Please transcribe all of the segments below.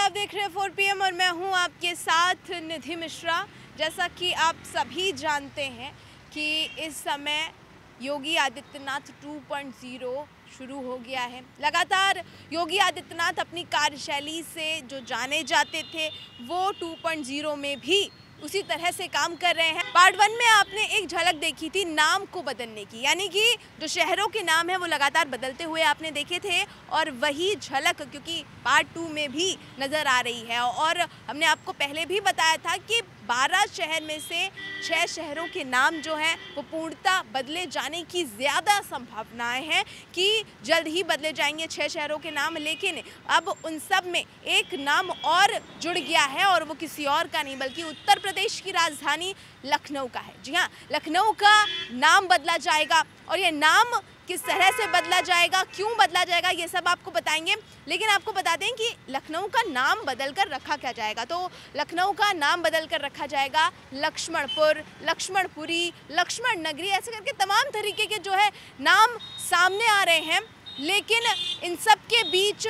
आप देख रहे हैं 4 PM और मैं हूं आपके साथ निधि मिश्रा। जैसा कि आप सभी जानते हैं कि इस समय योगी आदित्यनाथ 2.0 शुरू हो गया है। लगातार योगी आदित्यनाथ अपनी कार्यशैली से जो जाने जाते थे वो 2.0 में भी उसी तरह से काम कर रहे हैं। पार्ट 1 में आपने एक झलक देखी थी नाम को बदलने की, यानी कि जो शहरों के नाम है वो लगातार बदलते हुए आपने देखे थे, और वही झलक क्योंकि पार्ट 2 में भी नज़र आ रही है। और हमने आपको पहले भी बताया था कि 12 शहर में से 6 शहरों के नाम जो हैं वो पूर्णतः बदले जाने की ज़्यादा संभावनाएं हैं कि जल्द ही बदले जाएंगे 6 शहरों के नाम। लेकिन अब उन सब में एक नाम और जुड़ गया है, और वो किसी और का नहीं बल्कि उत्तर प्रदेश की राजधानी लखनऊ का है। जी हाँ, लखनऊ का नाम बदला जाएगा, और ये नाम किस तरह से बदला जाएगा, क्यों बदला जाएगा, ये सब आपको बताएंगे। लेकिन आपको बता दें कि लखनऊ का नाम बदल कर रखा क्या जाएगा। तो लखनऊ का नाम बदल कर रखा जाएगा लक्ष्मणपुर, लक्ष्मणपुरी, लक्ष्मण नगरी, ऐसे करके तमाम तरीके के जो है नाम सामने आ रहे हैं। लेकिन इन सब के बीच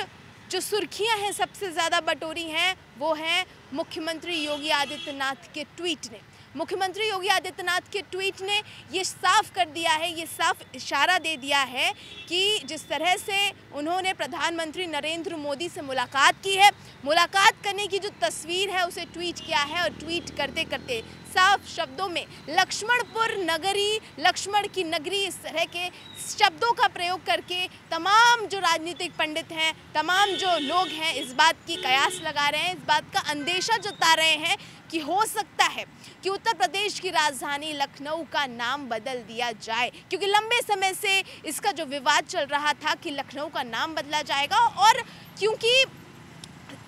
जो सुर्खियां हैं सबसे ज़्यादा बटोरी हैं वो हैं मुख्यमंत्री योगी आदित्यनाथ के ट्वीट ने। मुख्यमंत्री योगी आदित्यनाथ के ट्वीट ने ये साफ कर दिया है, ये साफ इशारा दे दिया है कि जिस तरह से उन्होंने प्रधानमंत्री नरेंद्र मोदी से मुलाकात की है, मुलाकात करने की जो तस्वीर है उसे ट्वीट किया है, और ट्वीट करते करते साफ शब्दों में लक्ष्मणपुर नगरी, लक्ष्मण की नगरी, इस तरह के शब्दों का प्रयोग करके तमाम जो राजनीतिक पंडित हैं, तमाम जो लोग हैं इस बात की कयास लगा रहे हैं, इस बात का अंदेशा जता रहे हैं कि हो सकता है कि उत्तर प्रदेश की राजधानी लखनऊ का नाम बदल दिया जाए। क्योंकि लंबे समय से इसका जो विवाद चल रहा था कि लखनऊ का नाम बदला जाएगा, और क्योंकि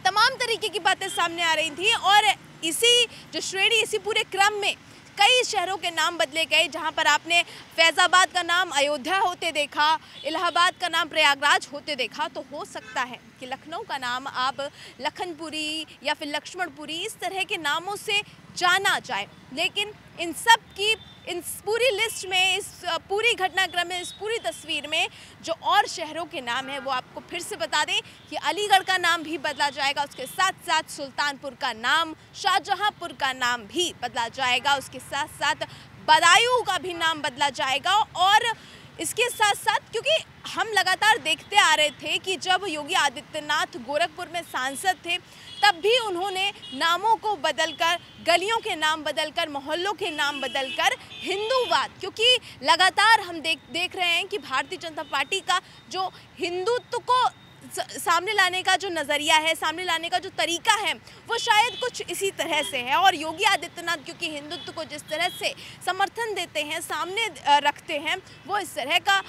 तमाम तरीके की बातें सामने आ रही थी, और इसी जो श्रेणी, इसी पूरे क्रम में कई शहरों के नाम बदले गए, जहां पर आपने फैज़ाबाद का नाम अयोध्या होते देखा, इलाहाबाद का नाम प्रयागराज होते देखा। तो हो सकता है कि लखनऊ का नाम अब लखनपुरी या फिर लक्ष्मणपुरी इस तरह के नामों से जाना जाए। लेकिन इन सब की इस पूरी लिस्ट में, इस पूरी घटनाक्रम में, इस पूरी तस्वीर में जो और शहरों के नाम हैं वो आपको फिर से बता दें कि अलीगढ़ का नाम भी बदला जाएगा, उसके साथ साथ सुल्तानपुर का नाम, शाहजहांपुर का नाम भी बदला जाएगा, उसके साथ साथ बदायूं का भी नाम बदला जाएगा। और इसके साथ साथ क्योंकि हम लगातार देखते आ रहे थे कि जब योगी आदित्यनाथ गोरखपुर में सांसद थे तब भी उन्होंने नामों को बदलकर, गलियों के नाम बदलकर, मोहल्लों के नाम बदलकर हिंदूवाद, क्योंकि लगातार हम देख रहे हैं कि भारतीय जनता पार्टी का जो हिंदुत्व को सामने लाने का जो नज़रिया है, सामने लाने का जो तरीका है वो शायद कुछ इसी तरह से है। और योगी आदित्यनाथ क्योंकि हिंदुत्व को जिस तरह से समर्थन देते हैं, सामने रखते हैं, वो इस तरह का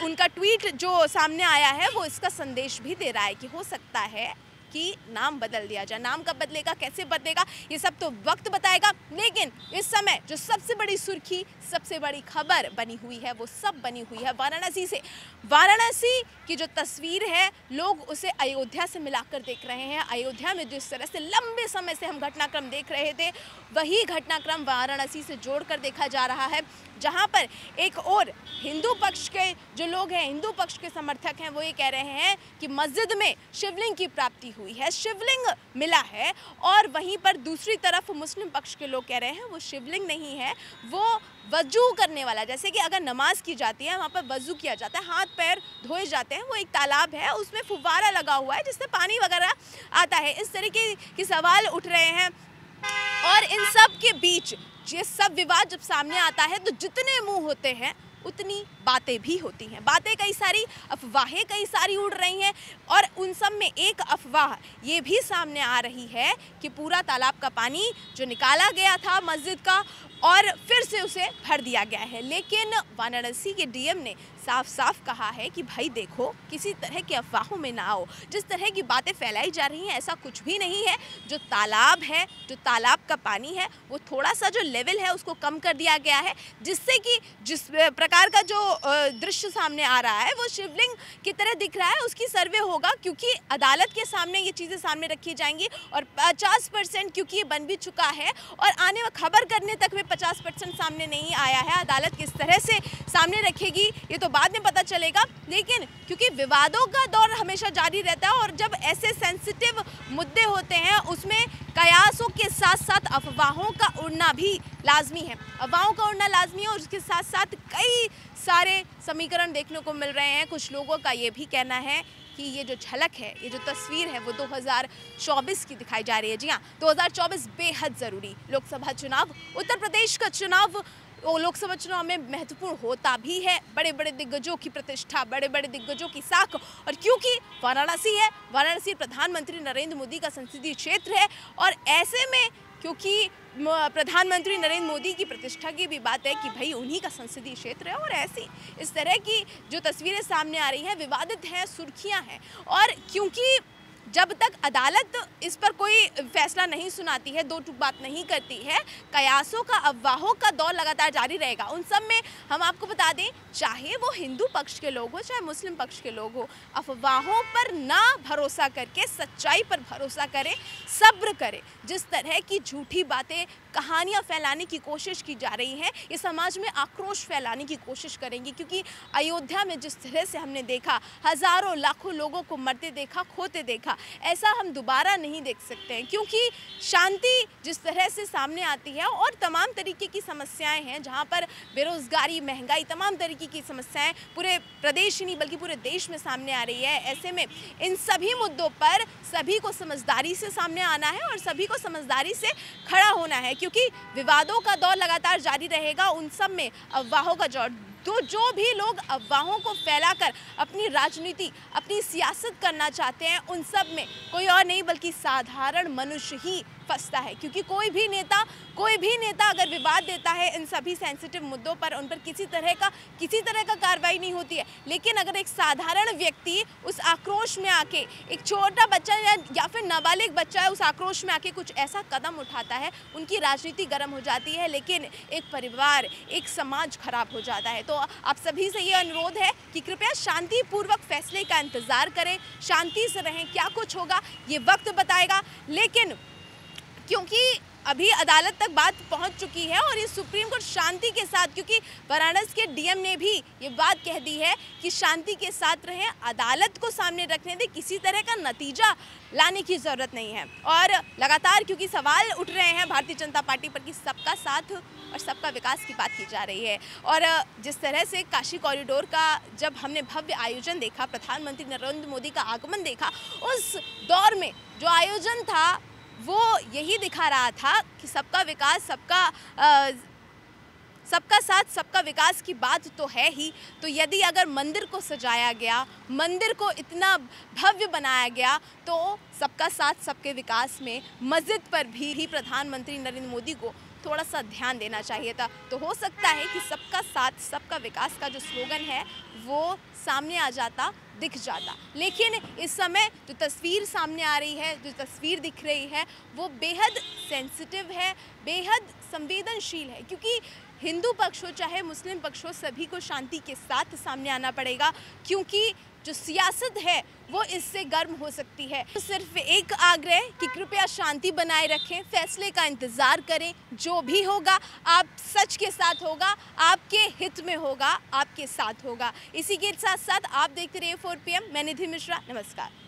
उनका ट्वीट जो सामने आया है वो इसका संदेश भी दे रहा है कि हो सकता है कि नाम बदल दिया जाए। नाम कब बदलेगा, कैसे बदलेगा, ये सब तो वक्त बताएगा। लेकिन इस समय जो सबसे बड़ी सुर्खी, सबसे बड़ी खबर बनी हुई है वो सब बनी हुई है वाराणसी से। वाराणसी की जो तस्वीर है लोग उसे अयोध्या से मिलाकर देख रहे हैं। अयोध्या में जिस तरह से लंबे समय से हम घटनाक्रम देख रहे थे वही घटनाक्रम वाराणसी से जोड़कर देखा जा रहा है, जहां पर एक और हिंदू पक्ष के जो लोग हैं, हिंदू पक्ष के समर्थक हैं, वो ये कह रहे हैं कि मस्जिद में शिवलिंग की प्राप्ति हुई है, शिवलिंग मिला है। और वहीं पर दूसरी तरफ मुस्लिम पक्ष के लोग कह रहे हैं वो शिवलिंग नहीं है, वो वजू करने वाला, जैसे कि अगर नमाज की जाती है वहाँ पर वजू किया जाता है, हाथ पैर धोए जाते हैं, वो एक तालाब है, उसमें फुव्वारा लगा हुआ है जिससे पानी वगैरह आता है। इस तरीके के सवाल उठ रहे हैं, और इन सब के बीच ये सब विवाद जब सामने आता है तो जितने मुंह होते हैं उतनी बातें भी होती हैं। बातें कई सारी, अफवाहें कई सारी उड़ रही हैं, और उन सब में एक अफवाह ये भी सामने आ रही है कि पूरा तालाब का पानी जो निकाला गया था मस्जिद का और फिर से उसे भर दिया गया है। लेकिन वाराणसी के डीएम ने साफ साफ कहा है कि भाई देखो, किसी तरह की अफवाहों में ना आओ, जिस तरह की बातें फैलाई जा रही हैं ऐसा कुछ भी नहीं है। जो तालाब है, जो तालाब का पानी है, वो थोड़ा सा जो लेवल है उसको कम कर दिया गया है, जिससे कि जिस प्रकार का जो दृश्य सामने आ रहा है वो शिवलिंग की तरह दिख रहा है, उसकी सर्वे होगा, क्योंकि अदालत के सामने ये चीज़ें सामने रखी जाएंगी। और 50% क्योंकि ये बन भी चुका है, और आने में खबर करने तक में 50% सामने नहीं आया है, अदालत किस तरह से सामने रखेगी ये तो बाद में पता चलेगा, लेकिन क्योंकि विवादों का दौर हमेशा जारी रहता है और जब ऐसे सेंसिटिव मुद्दे होते हैं उसमें कयासों के साथ साथ अफवाहों का उड़ना भी लाजमी है। अफवाहों का उड़ना लाजमी है और उसके साथ साथ कई सारे समीकरण देखने को मिल रहे हैं। कुछ लोगों का ये भी कहना है कि ये जो झलक है, ये जो तस्वीर है वो 2024 की दिखाई जा रही है। जी हाँ, 2024 बेहद ज़रूरी लोकसभा चुनाव, उत्तर प्रदेश का चुनाव लोकसभा चुनाव में महत्वपूर्ण होता भी है। बड़े बड़े दिग्गजों की प्रतिष्ठा, बड़े बड़े दिग्गजों की साख, और क्योंकि वाराणसी है, वाराणसी प्रधानमंत्री नरेंद्र मोदी का संसदीय क्षेत्र है और ऐसे में क्योंकि प्रधानमंत्री नरेंद्र मोदी की प्रतिष्ठा की भी बात है कि भाई उन्हीं का संसदीय क्षेत्र है और ऐसी इस तरह की जो तस्वीरें सामने आ रही हैं विवादित हैं, सुर्खियां हैं। और क्योंकि जब तक अदालत इस पर कोई फैसला नहीं सुनाती है, दो टूक बात नहीं करती है, कयासों का, अफवाहों का दौर लगातार जारी रहेगा। उन सब में हम आपको बता दें, चाहे वो हिंदू पक्ष के लोग हो चाहे मुस्लिम पक्ष के लोग हो, अफवाहों पर ना भरोसा करके सच्चाई पर भरोसा करें, सब्र करें। जिस तरह की झूठी बातें, कहानियाँ फैलाने की कोशिश की जा रही हैं, ये समाज में आक्रोश फैलाने की कोशिश करेंगी। क्योंकि अयोध्या में जिस तरह से हमने देखा, हज़ारों लाखों लोगों को मरते देखा, खोते देखा, ऐसा हम दोबारा नहीं देख सकते हैं। क्योंकि शांति जिस तरह से सामने आती है और तमाम तरीके की समस्याएं हैं, जहां पर बेरोजगारी, महंगाई, तमाम तरीके की समस्याएं पूरे प्रदेश ही नहीं बल्कि पूरे देश में सामने आ रही है। ऐसे में इन सभी मुद्दों पर सभी को समझदारी से सामने आना है और सभी को समझदारी से खड़ा होना है। क्योंकि विवादों का दौर लगातार जारी रहेगा, उन सब में अफवाहों का दौर, तो जो भी लोग अफवाहों को फैलाकर अपनी राजनीति, अपनी सियासत करना चाहते हैं, उन सब में कोई और नहीं बल्कि साधारण मनुष्य ही फंसता है। क्योंकि कोई भी नेता अगर विवाद देता है इन सभी सेंसिटिव मुद्दों पर, उन पर किसी तरह का कार्रवाई नहीं होती है। लेकिन अगर एक साधारण व्यक्ति उस आक्रोश में आके, एक छोटा बच्चा या फिर नाबालिग बच्चा है, उस आक्रोश में आके कुछ ऐसा कदम उठाता है, उनकी राजनीति गर्म हो जाती है, लेकिन एक परिवार, एक समाज खराब हो जाता है। तो आप सभी से ये अनुरोध है कि कृपया शांतिपूर्वक फैसले का इंतजार करें, शांति से रहें। क्या कुछ होगा ये वक्त बताएगा, लेकिन क्योंकि अभी अदालत तक बात पहुंच चुकी है और ये सुप्रीम कोर्ट शांति के साथ, क्योंकि वाराणसी के डीएम ने भी ये बात कह दी है कि शांति के साथ रहें, अदालत को सामने रखने दें, किसी तरह का नतीजा लाने की ज़रूरत नहीं है। और लगातार क्योंकि सवाल उठ रहे हैं भारतीय जनता पार्टी पर कि सबका साथ और सबका विकास की बात की जा रही है। और जिस तरह से काशी कॉरिडोर का जब हमने भव्य आयोजन देखा, प्रधानमंत्री नरेंद्र मोदी का आगमन देखा, उस दौर में जो आयोजन था वो यही दिखा रहा था कि सबका विकास, सबका साथ, सबका विकास की बात तो है ही। तो यदि अगर मंदिर को सजाया गया, मंदिर को इतना भव्य बनाया गया, तो सबका साथ सबके विकास में मस्जिद पर भी प्रधानमंत्री नरेंद्र मोदी को थोड़ा सा ध्यान देना चाहिए था। तो हो सकता है कि सबका साथ सबका विकास का जो स्लोगन है वो सामने आ जाता, दिख जाता। लेकिन इस समय जो तस्वीर सामने आ रही है, जो तस्वीर दिख रही है, वो बेहद सेंसिटिव है, बेहद संवेदनशील है। क्योंकि हिंदू पक्ष हो चाहे मुस्लिम पक्ष हो, सभी को शांति के साथ सामने आना पड़ेगा। क्योंकि जो सियासत है वो इससे गर्म हो सकती है। तो सिर्फ एक आग्रह कि कृपया शांति बनाए रखें, फैसले का इंतज़ार करें, जो भी होगा आप सच के साथ होगा, आपके हित में होगा, आपके साथ होगा। इसी के साथ साथ आप देखते रहिए 4 PM। मैं निधि मिश्रा, नमस्कार।